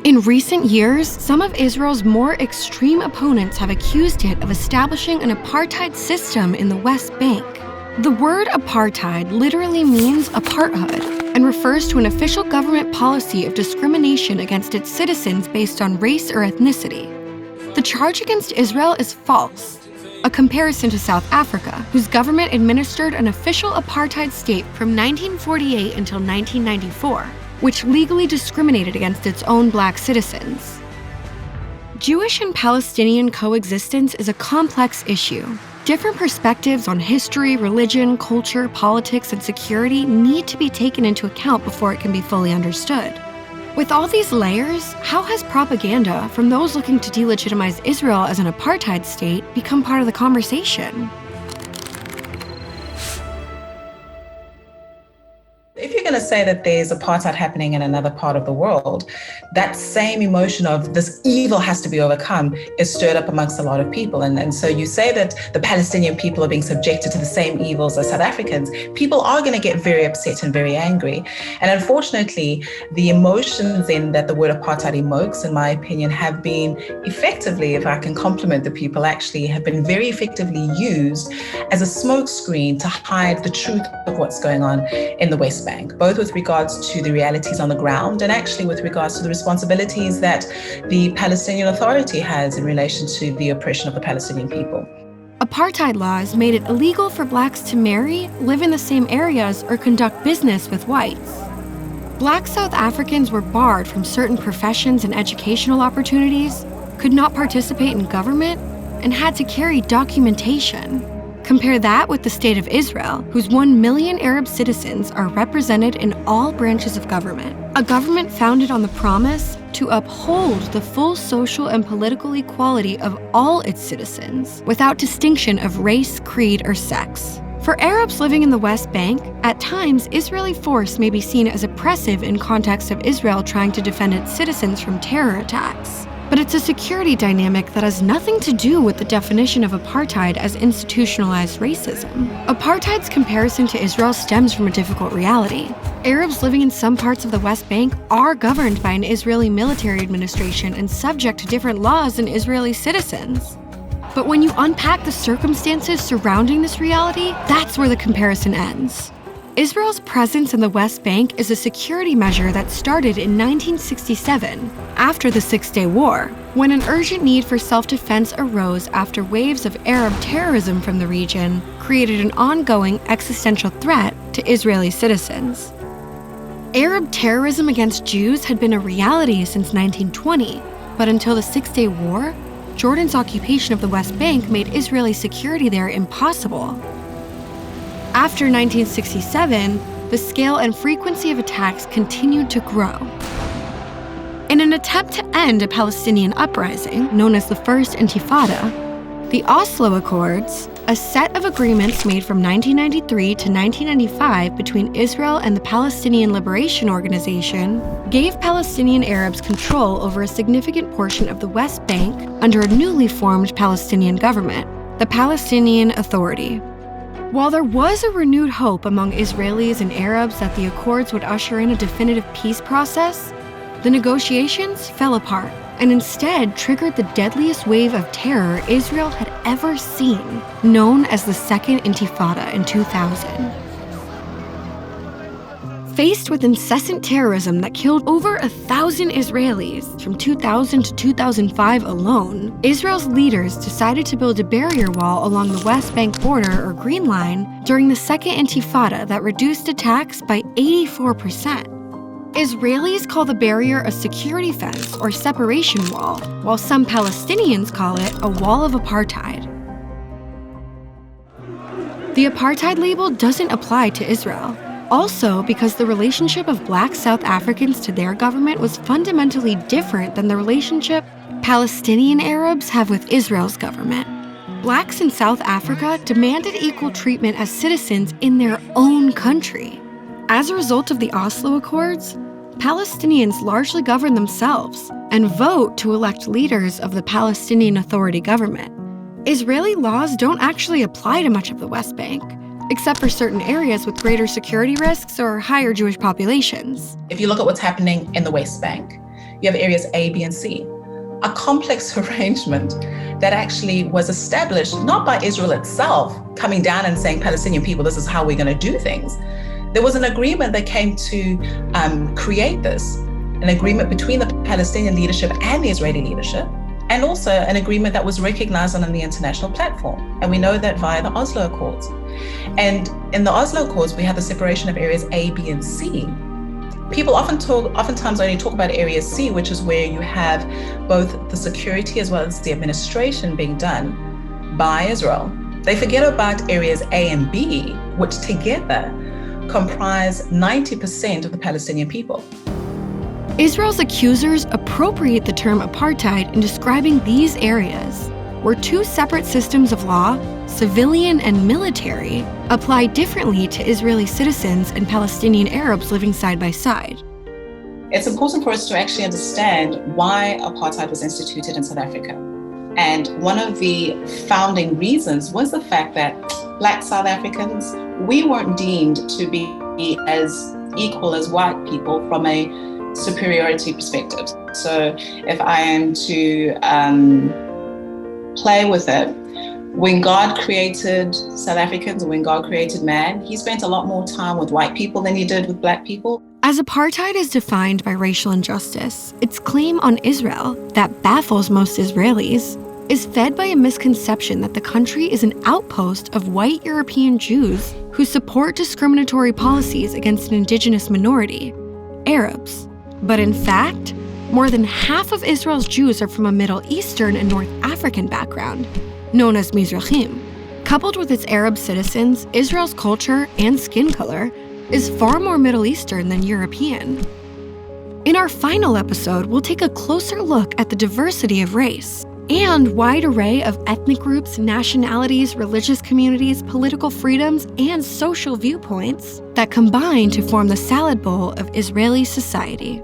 In recent years, some of Israel's more extreme opponents have accused it of establishing an apartheid system in the West Bank. The word apartheid literally means apartheid and refers to an official government policy of discrimination against its citizens based on race or ethnicity. The charge against Israel is false, a comparison to South Africa, whose government administered an official apartheid state from 1948 until 1994. Which legally discriminated against its own Black citizens. Jewish and Palestinian coexistence is a complex issue. Different perspectives on history, religion, culture, politics, and security need to be taken into account before it can be fully understood. With all these layers, how has propaganda from those looking to delegitimize Israel as an apartheid state become part of the conversation? If you're going to say that there's apartheid happening in another part of the world, that same emotion of this evil has to be overcome is stirred up amongst a lot of people. And so you say that the Palestinian people are being subjected to the same evils as South Africans, people are going to get very upset and very angry. And unfortunately, the emotions then that the word apartheid evokes, in my opinion, have been effectively, if I can compliment the people, actually have been very effectively used as a smokescreen to hide the truth of what's going on in the West Bank, both with regards to the realities on the ground and actually with regards to the responsibilities that the Palestinian Authority has in relation to the oppression of the Palestinian people. Apartheid laws made it illegal for Blacks to marry, live in the same areas, or conduct business with whites. Black South Africans were barred from certain professions and educational opportunities, could not participate in government, and had to carry documentation. Compare that with the State of Israel, whose 1 million Arab citizens are represented in all branches of government. A government founded on the promise to uphold the full social and political equality of all its citizens, without distinction of race, creed, or sex. For Arabs living in the West Bank, at times Israeli force may be seen as oppressive in context of Israel trying to defend its citizens from terror attacks. But it's a security dynamic that has nothing to do with the definition of apartheid as institutionalized racism. Apartheid's comparison to Israel stems from a difficult reality. Arabs living in some parts of the West Bank are governed by an Israeli military administration and subject to different laws than Israeli citizens. But when you unpack the circumstances surrounding this reality, that's where the comparison ends. Israel's presence in the West Bank is a security measure that started in 1967, after the Six-Day War, when an urgent need for self-defense arose after waves of Arab terrorism from the region created an ongoing existential threat to Israeli citizens. Arab terrorism against Jews had been a reality since 1920, but until the Six-Day War, Jordan's occupation of the West Bank made Israeli security there impossible. After 1967, the scale and frequency of attacks continued to grow. In an attempt to end a Palestinian uprising, known as the First Intifada, the Oslo Accords, a set of agreements made from 1993 to 1995 between Israel and the Palestinian Liberation Organization, gave Palestinian Arabs control over a significant portion of the West Bank under a newly formed Palestinian government, the Palestinian Authority. While there was a renewed hope among Israelis and Arabs that the Accords would usher in a definitive peace process, the negotiations fell apart and instead triggered the deadliest wave of terror Israel had ever seen, known as the Second Intifada in 2000. Faced with incessant terrorism that killed over 1,000 Israelis from 2000 to 2005 alone, Israel's leaders decided to build a barrier wall along the West Bank border, or Green Line, during the Second Intifada that reduced attacks by 84%. Israelis call the barrier a security fence or separation wall, while some Palestinians call it a wall of apartheid. The apartheid label doesn't apply to Israel. Also, because the relationship of Black South Africans to their government was fundamentally different than the relationship Palestinian Arabs have with Israel's government. Blacks in South Africa demanded equal treatment as citizens in their own country. As a result of the Oslo Accords, Palestinians largely govern themselves and vote to elect leaders of the Palestinian Authority government. Israeli laws don't actually apply to much of the West Bank, except for certain areas with greater security risks or higher Jewish populations. If you look at what's happening in the West Bank, you have areas A, B, and C. A complex arrangement that actually was established not by Israel itself coming down and saying, Palestinian people, this is how we're going to do things. There was an agreement that came to create this, an agreement between the Palestinian leadership and the Israeli leadership, and also an agreement that was recognized on the international platform. And we know that via the Oslo Accords. And in the Oslo Accords, we have the separation of areas A, B, and C. People oftentimes only talk about area C, which is where you have both the security as well as the administration being done by Israel. They forget about areas A and B, which together comprise 90% of the Palestinian people. Israel's accusers appropriate the term apartheid in describing these areas, where two separate systems of law, civilian and military, apply differently to Israeli citizens and Palestinian Arabs living side by side. It's important for us to actually understand why apartheid was instituted in South Africa. And one of the founding reasons was the fact that Black South Africans, we weren't deemed to be as equal as white people from a superiority perspective. So if I am to play with it, when God created South Africans, when God created man, he spent a lot more time with white people than he did with Black people. As apartheid is defined by racial injustice, its claim on Israel, that baffles most Israelis, is fed by a misconception that the country is an outpost of white European Jews who support discriminatory policies against an indigenous minority, Arabs. But in fact, more than half of Israel's Jews are from a Middle Eastern and North African background, known as Mizrahim. Coupled with its Arab citizens, Israel's culture and skin color is far more Middle Eastern than European. In our final episode, we'll take a closer look at the diversity of race and wide array of ethnic groups, nationalities, religious communities, political freedoms, and social viewpoints that combine to form the salad bowl of Israeli society.